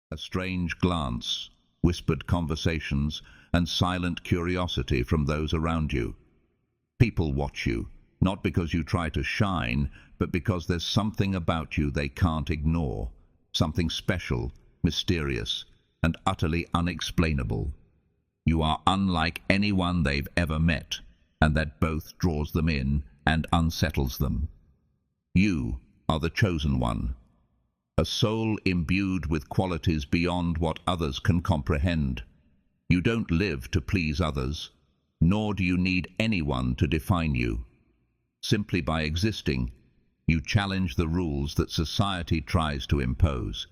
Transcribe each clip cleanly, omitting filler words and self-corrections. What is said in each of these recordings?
A strange glance, whispered conversations, and silent curiosity from those around you. People watch you, not because you try to shine, but because there's something about you they can't ignore, something special, mysterious, and utterly unexplainable. You are unlike anyone they've ever met, and that both draws them in and unsettles them. You are the chosen one, a soul imbued with qualities beyond what others can comprehend. You don't live to please others, nor do you need anyone to define you. Simply by existing, you challenge the rules that society tries to impose.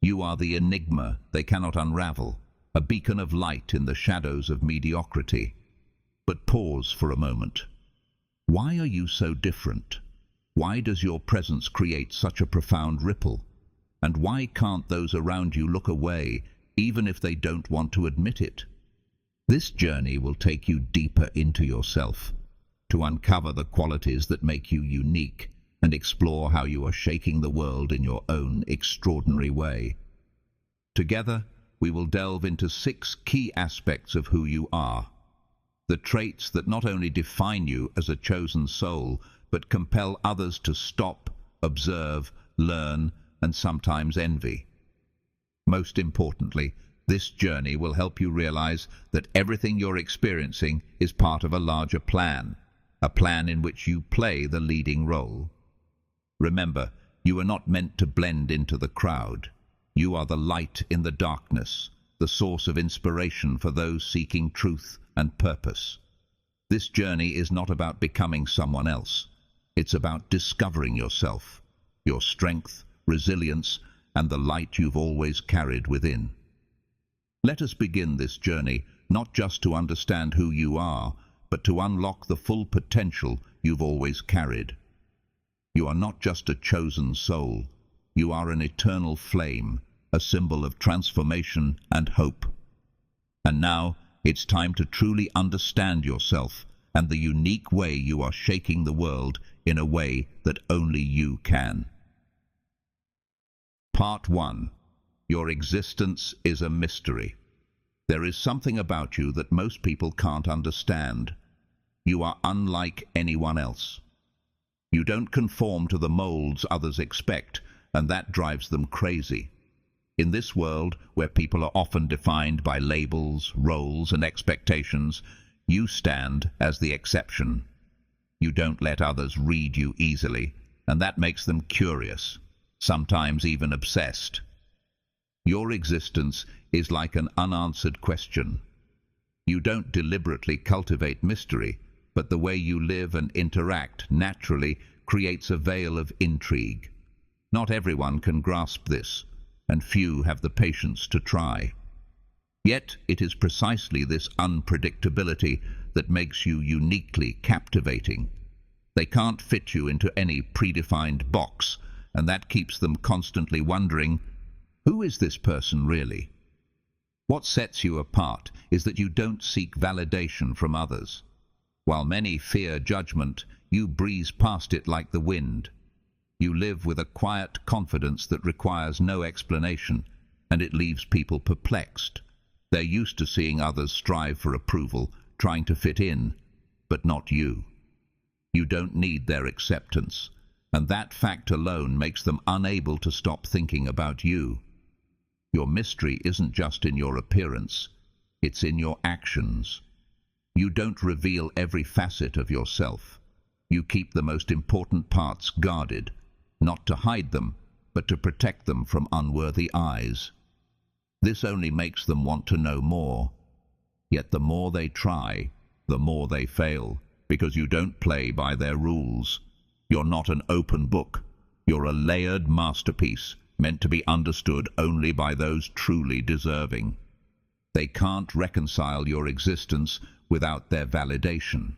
You are the enigma they cannot unravel, a beacon of light in the shadows of mediocrity. But pause for a moment. Why are you so different? Why does your presence create such a profound ripple? And why can't those around you look away, even if they don't want to admit it? This journey will take you deeper into yourself, to uncover the qualities that make you unique and explore how you are shaking the world in your own extraordinary way. Together, we will delve into 6 key aspects of who you are, the traits that not only define you as a chosen soul, but compel others to stop, observe, learn, and sometimes envy. Most importantly, this journey will help you realize that everything you're experiencing is part of a larger plan, a plan in which you play the leading role. Remember, you are not meant to blend into the crowd. You are the light in the darkness, the source of inspiration for those seeking truth and purpose. This journey is not about becoming someone else. It's about discovering yourself, your strength, resilience, and the light you've always carried within. Let us begin this journey not just to understand who you are, but to unlock the full potential you've always carried. You are not just a chosen soul. You are an eternal flame, a symbol of transformation and hope. And now, it's time to truly understand yourself and the unique way you are shaking the world in a way that only you can. Part 1. Your existence is a mystery. There is something about you that most people can't understand. You are unlike anyone else. You don't conform to the molds others expect, and that drives them crazy. In this world, where people are often defined by labels, roles, and expectations, you stand as the exception. You don't let others read you easily, and that makes them curious, sometimes even obsessed. Your existence is like an unanswered question. You don't deliberately cultivate mystery, but the way you live and interact naturally creates a veil of intrigue. Not everyone can grasp this, and few have the patience to try. Yet it is precisely this unpredictability that makes you uniquely captivating. They can't fit you into any predefined box, and that keeps them constantly wondering, who is this person really? What sets you apart is that you don't seek validation from others. While many fear judgment, you breeze past it like the wind. You live with a quiet confidence that requires no explanation, and it leaves people perplexed. They're used to seeing others strive for approval, trying to fit in, but not you. You don't need their acceptance, and that fact alone makes them unable to stop thinking about you. Your mystery isn't just in your appearance, it's in your actions. You don't reveal every facet of yourself. You keep the most important parts guarded, not to hide them, but to protect them from unworthy eyes. This only makes them want to know more. Yet the more they try, the more they fail, because you don't play by their rules. You're not an open book. You're a layered masterpiece, meant to be understood only by those truly deserving. They can't reconcile your existence without their validation.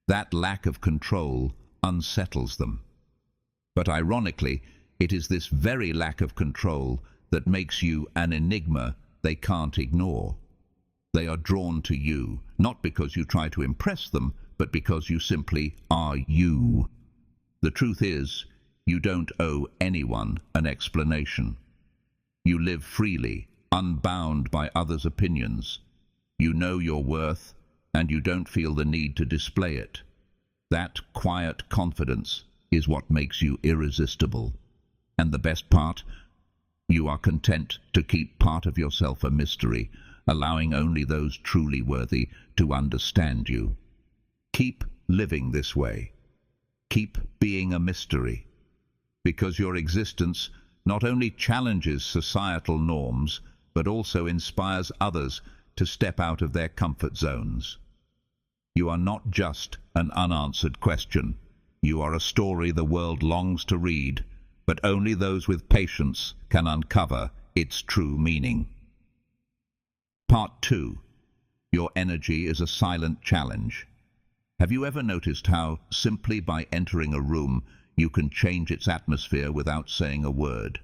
That lack of control unsettles them. But ironically, it is this very lack of control that makes you an enigma they can't ignore. They are drawn to you, not because you try to impress them, but because you simply are you. The truth is, you don't owe anyone an explanation. You live freely, unbound by others' opinions. You know your worth, and you don't feel the need to display it. That quiet confidence is what makes you irresistible. And the best part, you are content to keep part of yourself a mystery, allowing only those truly worthy to understand you. Keep living this way. Keep being a mystery, because your existence not only challenges societal norms, but also inspires others to step out of their comfort zones. You are not just an unanswered question. You are a story the world longs to read, but only those with patience can uncover its true meaning. Part 2. Your energy is a silent challenge. Have you ever noticed how, simply by entering a room, you can change its atmosphere without saying a word?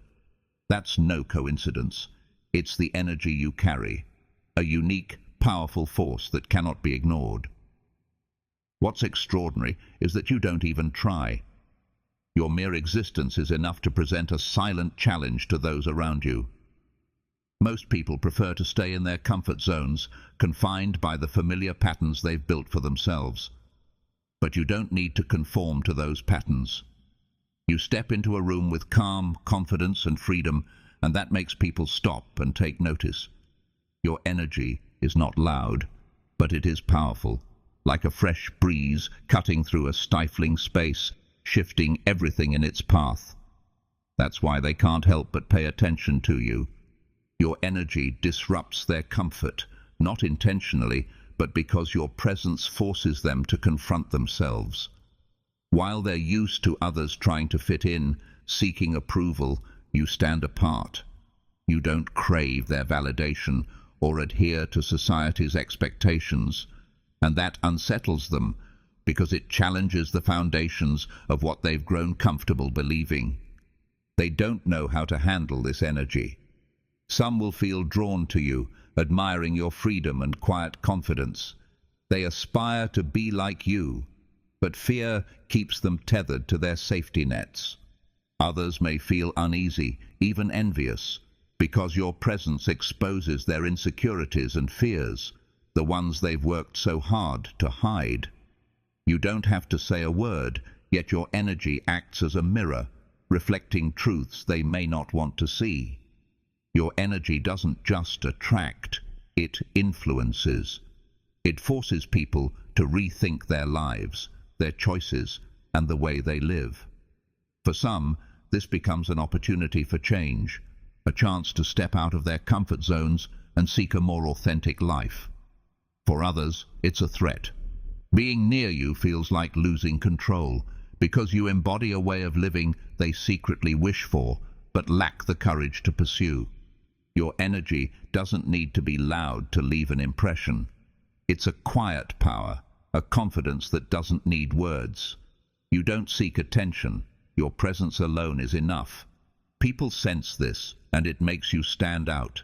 That's no coincidence. It's the energy you carry, a unique, powerful force that cannot be ignored. What's extraordinary is that you don't even try. Your mere existence is enough to present a silent challenge to those around you. Most people prefer to stay in their comfort zones, confined by the familiar patterns they've built for themselves. But you don't need to conform to those patterns. You step into a room with calm, confidence and freedom, and that makes people stop and take notice. Your energy is not loud, but it is powerful, like a fresh breeze cutting through a stifling space, shifting everything in its path. That's why they can't help but pay attention to you. Your energy disrupts their comfort, not intentionally, but because your presence forces them to confront themselves. While they're used to others trying to fit in, seeking approval, you stand apart. You don't crave their validation or adhere to society's expectations, and that unsettles them because it challenges the foundations of what they've grown comfortable believing. They don't know how to handle this energy. Some will feel drawn to you, admiring your freedom and quiet confidence. They aspire to be like you, but fear keeps them tethered to their safety nets. Others may feel uneasy, even envious, because your presence exposes their insecurities and fears, the ones they've worked so hard to hide. You don't have to say a word, yet your energy acts as a mirror, reflecting truths they may not want to see. Your energy doesn't just attract, it influences. It forces people to rethink their lives, their choices, and the way they live. For some, this becomes an opportunity for change, a chance to step out of their comfort zones and seek a more authentic life. For others, it's a threat. Being near you feels like losing control, because you embody a way of living they secretly wish for, but lack the courage to pursue. Your energy doesn't need to be loud to leave an impression. It's a quiet power, a confidence that doesn't need words. You don't seek attention. Your presence alone is enough. People sense this, and it makes you stand out.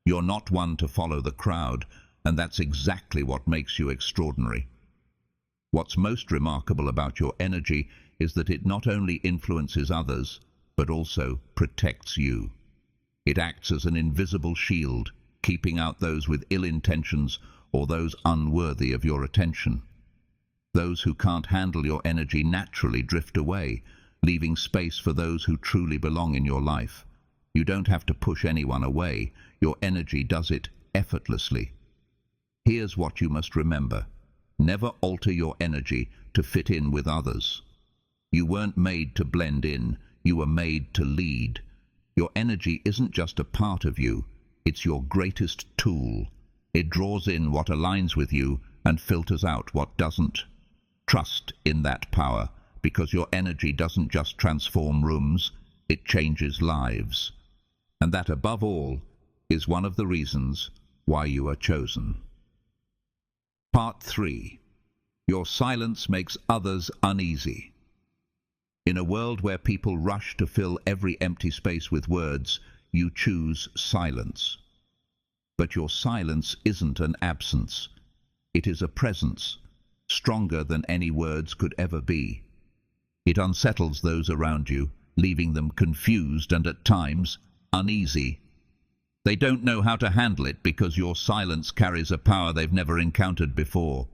You're not one to follow the crowd, and that's exactly what makes you extraordinary. What's most remarkable about your energy is that it not only influences others, but also protects you. It acts as an invisible shield, keeping out those with ill intentions or those unworthy of your attention. Those who can't handle your energy naturally drift away, leaving space for those who truly belong in your life. You don't have to push anyone away. Your energy does it effortlessly. Here's what you must remember. Never alter your energy to fit in with others. You weren't made to blend in. You were made to lead. Your energy isn't just a part of you, it's your greatest tool. It draws in what aligns with you and filters out what doesn't. Trust in that power, because your energy doesn't just transform rooms, it changes lives. And that, above all, is one of the reasons why you are chosen. Part 3. Your silence makes others uneasy. In a world where people rush to fill every empty space with words, you choose silence. But your silence isn't an absence. It is a presence, stronger than any words could ever be. It unsettles those around you, leaving them confused and at times uneasy, They don't know how to handle it because your silence carries a power they've never encountered before.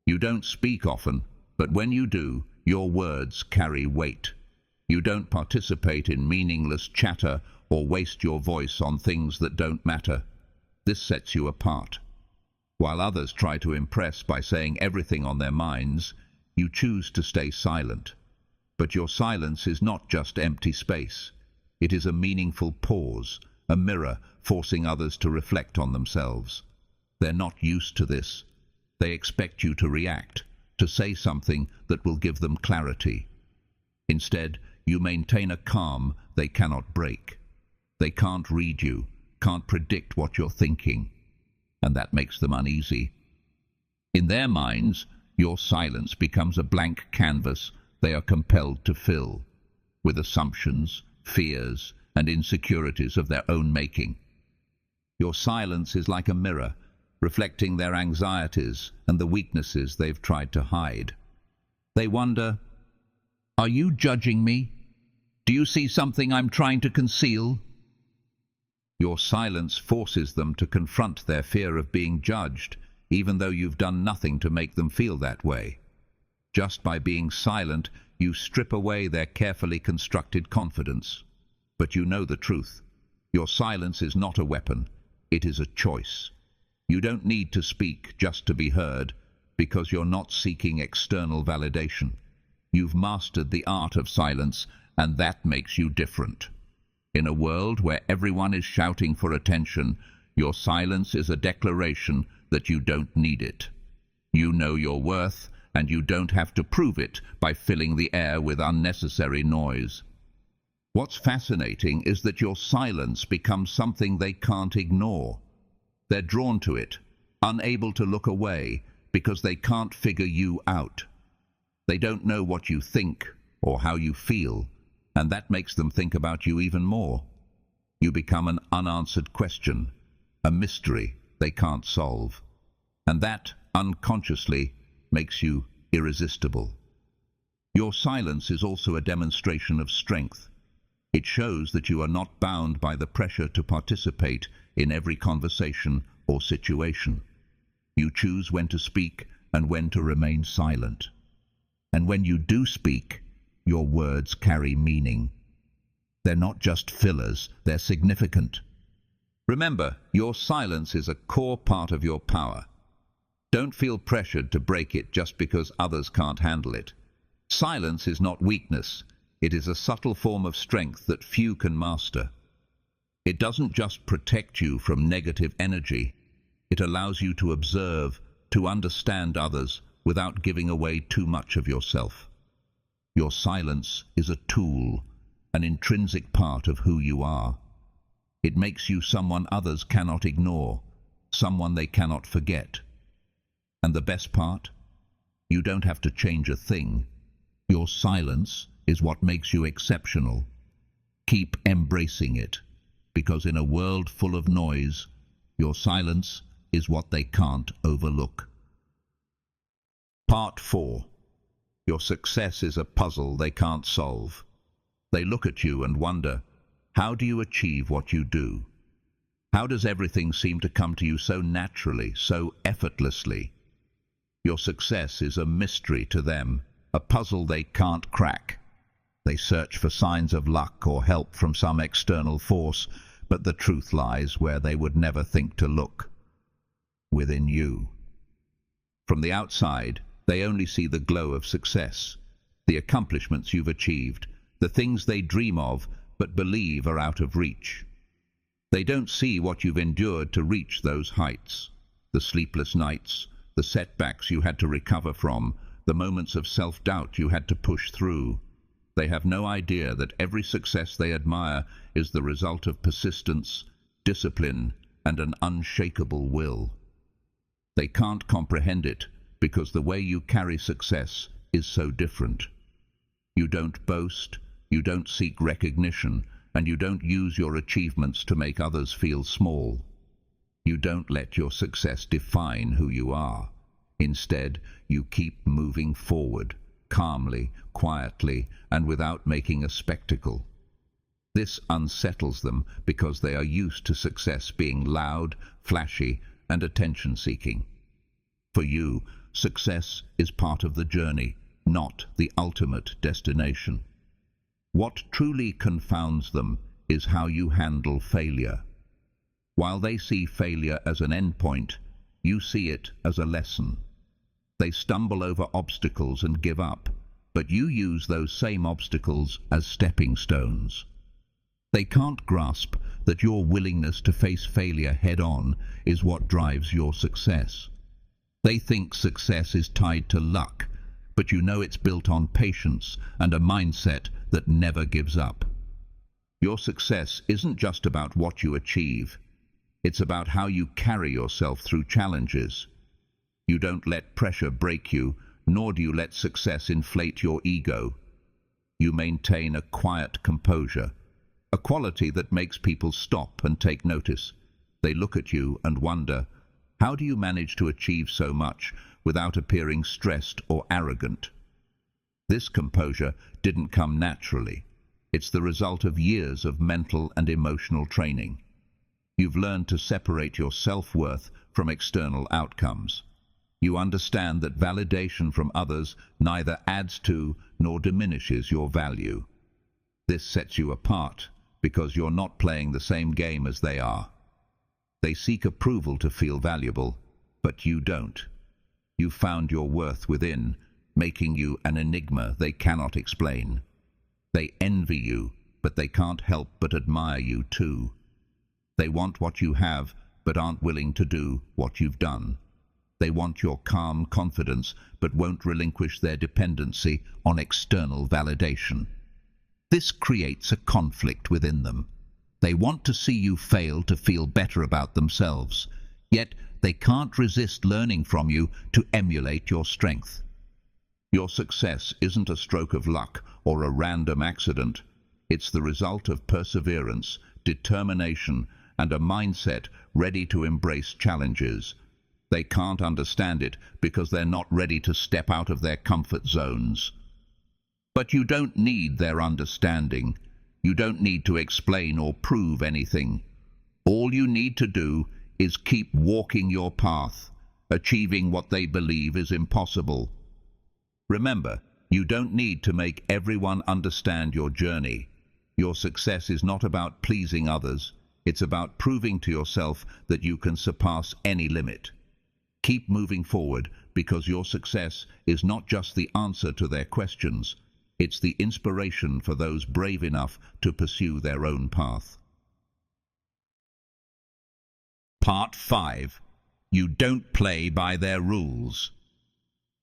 You don't speak often, but when you do, your words carry weight. You don't participate in meaningless chatter or waste your voice on things that don't matter. This sets you apart. While others try to impress by saying everything on their minds, you choose to stay silent. But your silence is not just empty space. It is a meaningful pause, a mirror forcing others to reflect on themselves. They're not used to this. They expect you to react, to say something that will give them clarity. Instead, you maintain a calm they cannot break. They can't read you, can't predict what you're thinking, and that makes them uneasy. In their minds, your silence becomes a blank canvas they are compelled to fill, with assumptions, fears, and insecurities of their own making. Your silence is like a mirror, reflecting their anxieties and the weaknesses they've tried to hide. They wonder, "Are you judging me? Do you see something I'm trying to conceal?" Your silence forces them to confront their fear of being judged, even though you've done nothing to make them feel that way. Just by being silent, you strip away their carefully constructed confidence. But you know the truth. Your silence is not a weapon. It is a choice. You don't need to speak just to be heard, because you're not seeking external validation. You've mastered the art of silence, and that makes you different. In a world where everyone is shouting for attention, your silence is a declaration that you don't need it. You know your worth, and you don't have to prove it by filling the air with unnecessary noise. What's fascinating is that your silence becomes something they can't ignore. They're drawn to it, unable to look away, because they can't figure you out. They don't know what you think or how you feel, and that makes them think about you even more. You become an unanswered question, a mystery they can't solve. And that, unconsciously, makes you irresistible. Your silence is also a demonstration of strength. It shows that you are not bound by the pressure to participate in every conversation or situation. You choose when to speak and when to remain silent. And when you do speak, your words carry meaning. They're not just fillers, they're significant. Remember, your silence is a core part of your power. Don't feel pressured to break it just because others can't handle it. Silence is not weakness. It is a subtle form of strength that few can master. It doesn't just protect you from negative energy. It allows you to observe, to understand others without giving away too much of yourself. Your silence is a tool, an intrinsic part of who you are. It makes you someone others cannot ignore, someone they cannot forget. And the best part? You don't have to change a thing. Your silence is what makes you exceptional. Keep embracing it, because in a world full of noise, your silence is what they can't overlook. Part 4. Your success is a puzzle they can't solve. They look at you and wonder, how do you achieve what you do? How does everything seem to come to you so naturally, so effortlessly? Your success is a mystery to them, a puzzle they can't crack. They search for signs of luck or help from some external force, but the truth lies where they would never think to look. Within you. From the outside, they only see the glow of success, the accomplishments you've achieved, the things they dream of but believe are out of reach. They don't see what you've endured to reach those heights, the sleepless nights, the setbacks you had to recover from, the moments of self-doubt you had to push through. They have no idea that every success they admire is the result of persistence, discipline, and an unshakable will. They can't comprehend it because the way you carry success is so different. You don't boast, you don't seek recognition, and you don't use your achievements to make others feel small. You don't let your success define who you are. Instead, you keep moving forward, calmly, quietly, and without making a spectacle. This unsettles them because they are used to success being loud, flashy, and attention-seeking. For you, success is part of the journey, not the ultimate destination. What truly confounds them is how you handle failure. While they see failure as an endpoint, you see it as a lesson. They stumble over obstacles and give up, but you use those same obstacles as stepping stones. They can't grasp that your willingness to face failure head-on is what drives your success. They think success is tied to luck, but you know it's built on patience and a mindset that never gives up. Your success isn't just about what you achieve. It's about how you carry yourself through challenges. You don't let pressure break you, nor do you let success inflate your ego. You maintain a quiet composure, a quality that makes people stop and take notice. They look at you and wonder, how do you manage to achieve so much without appearing stressed or arrogant? This composure didn't come naturally. It's the result of years of mental and emotional training. You've learned to separate your self-worth from external outcomes. You understand that validation from others neither adds to nor diminishes your value. This sets you apart because you're not playing the same game as they are. They seek approval to feel valuable, but you don't. You've found your worth within, making you an enigma they cannot explain. They envy you, but they can't help but admire you too. They want what you have, but aren't willing to do what you've done. They want your calm confidence, but won't relinquish their dependency on external validation. This creates a conflict within them. They want to see you fail to feel better about themselves, yet they can't resist learning from you to emulate your strength. Your success isn't a stroke of luck or a random accident. It's the result of perseverance, determination, and a mindset ready to embrace challenges. They can't understand it because they're not ready to step out of their comfort zones. But you don't need their understanding. You don't need to explain or prove anything. All you need to do is keep walking your path, achieving what they believe is impossible. Remember, you don't need to make everyone understand your journey. Your success is not about pleasing others. It's about proving to yourself that you can surpass any limit. Keep moving forward because your success is not just the answer to their questions. It's the inspiration for those brave enough to pursue their own path. Part 5. You don't play by their rules.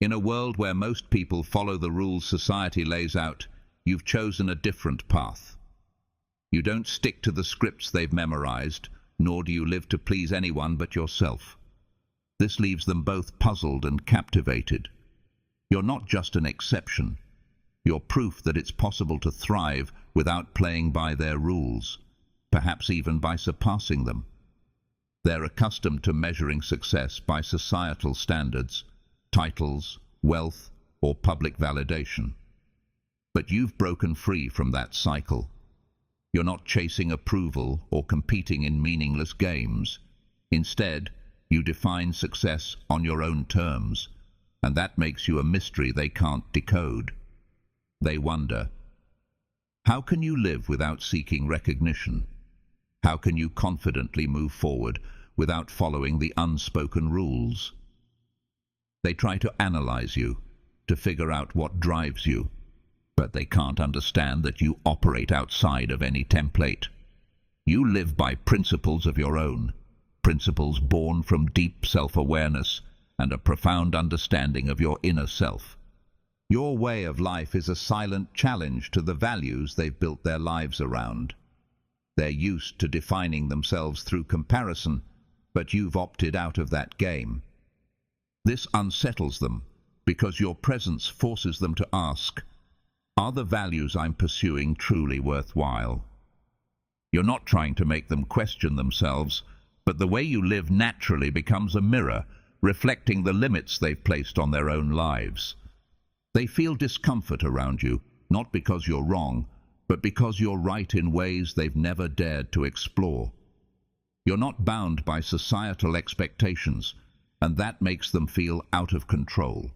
In a world where most people follow the rules society lays out, you've chosen a different path. You don't stick to the scripts they've memorized, nor do you live to please anyone but yourself. This leaves them both puzzled and captivated. You're not just an exception. You're proof that it's possible to thrive without playing by their rules, perhaps even by surpassing them. They're accustomed to measuring success by societal standards, titles, wealth, or public validation. But you've broken free from that cycle. You're not chasing approval or competing in meaningless games. Instead, you define success on your own terms, and that makes you a mystery they can't decode. They wonder, how can you live without seeking recognition? How can you confidently move forward without following the unspoken rules? They try to analyze you, to figure out what drives you, but they can't understand that you operate outside of any template. You live by principles of your own, principles born from deep self-awareness and a profound understanding of your inner self. Your way of life is a silent challenge to the values they've built their lives around. They're used to defining themselves through comparison, but you've opted out of that game. This unsettles them because your presence forces them to ask, are the values I'm pursuing truly worthwhile? You're not trying to make them question themselves, but the way you live naturally becomes a mirror, reflecting the limits they've placed on their own lives. They feel discomfort around you, not because you're wrong, but because you're right in ways they've never dared to explore. You're not bound by societal expectations, and that makes them feel out of control.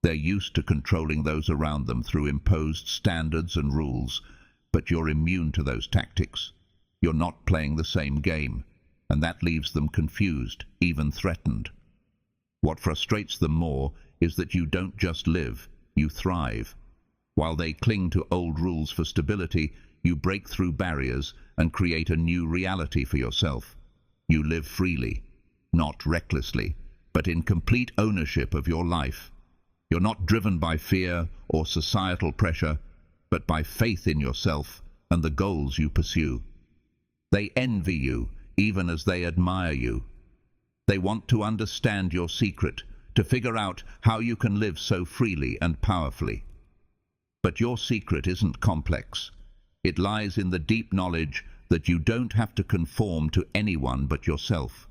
They're used to controlling those around them through imposed standards and rules, but you're immune to those tactics. You're not playing the same game, and that leaves them confused, even threatened. What frustrates them more is that you don't just live, you thrive. While they cling to old rules for stability, you break through barriers and create a new reality for yourself. You live freely, not recklessly, but in complete ownership of your life. You're not driven by fear or societal pressure, but by faith in yourself and the goals you pursue. They envy you, even as they admire you. They want to understand your secret, to figure out how you can live so freely and powerfully. But your secret isn't complex. It lies in the deep knowledge that you don't have to conform to anyone but yourself.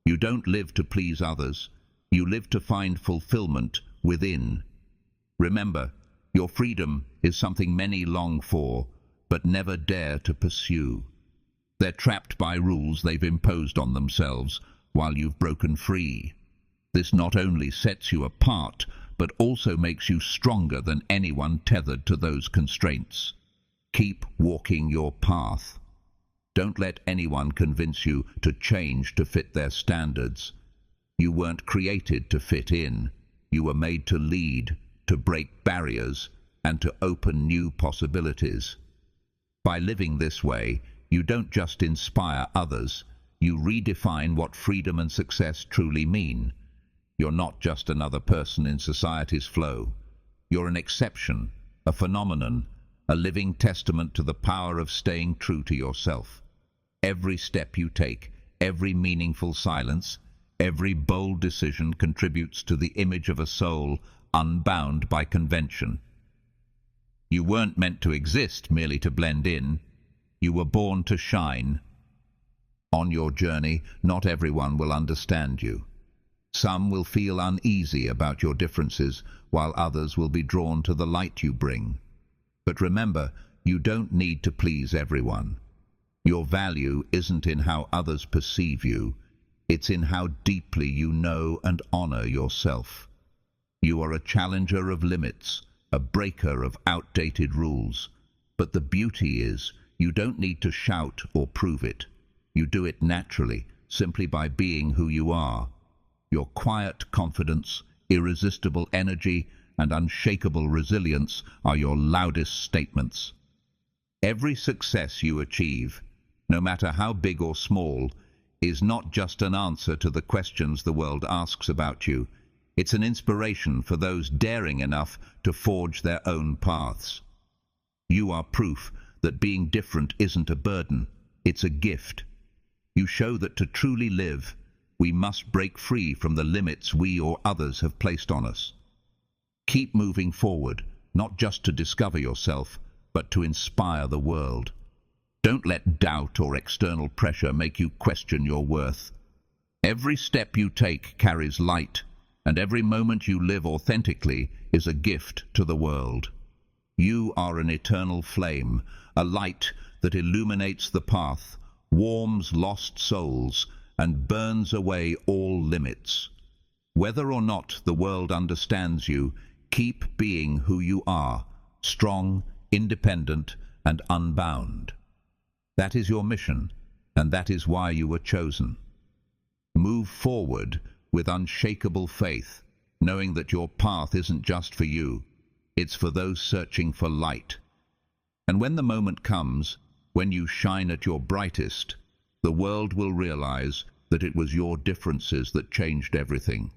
You don't live to please others. You live to find fulfillment within. Remember, your freedom is something many long for, but never dare to pursue. They're trapped by rules they've imposed on themselves, while you've broken free. This not only sets you apart, but also makes you stronger than anyone tethered to those constraints. Keep walking your path. Don't let anyone convince you to change to fit their standards. You weren't created to fit in. You were made to lead, to break barriers, and to open new possibilities. By living this way, you don't just inspire others, you redefine what freedom and success truly mean. You're not just another person in society's flow. You're an exception, a phenomenon, a living testament to the power of staying true to yourself. Every step you take, every meaningful silence, every bold decision contributes to the image of a soul unbound by convention. You weren't meant to exist merely to blend in. You were born to shine. On your journey, not everyone will understand you. Some will feel uneasy about your differences, while others will be drawn to the light you bring. But remember, you don't need to please everyone. Your value isn't in how others perceive you. It's in how deeply you know and honor yourself. You are a challenger of limits, a breaker of outdated rules. But the beauty is, you don't need to shout or prove it. You do it naturally, simply by being who you are. Your quiet confidence, irresistible energy, and unshakable resilience are your loudest statements. Every success you achieve, no matter how big or small, is not just an answer to the questions the world asks about you. It's an inspiration for those daring enough to forge their own paths. You are proof that being different isn't a burden, it's a gift. You show that to truly live, we must break free from the limits we or others have placed on us. Keep moving forward, not just to discover yourself, but to inspire the world. Don't let doubt or external pressure make you question your worth. Every step you take carries light, and every moment you live authentically is a gift to the world. You are an eternal flame, a light that illuminates the path, warms lost souls, and burns away all limits. Whether or not the world understands you, keep being who you are, strong, independent, and unbound. That is your mission, and that is why you were chosen. Move forward with unshakable faith, knowing that your path isn't just for you, it's for those searching for light. And when the moment comes, when you shine at your brightest, the world will realize that it was your differences that changed everything.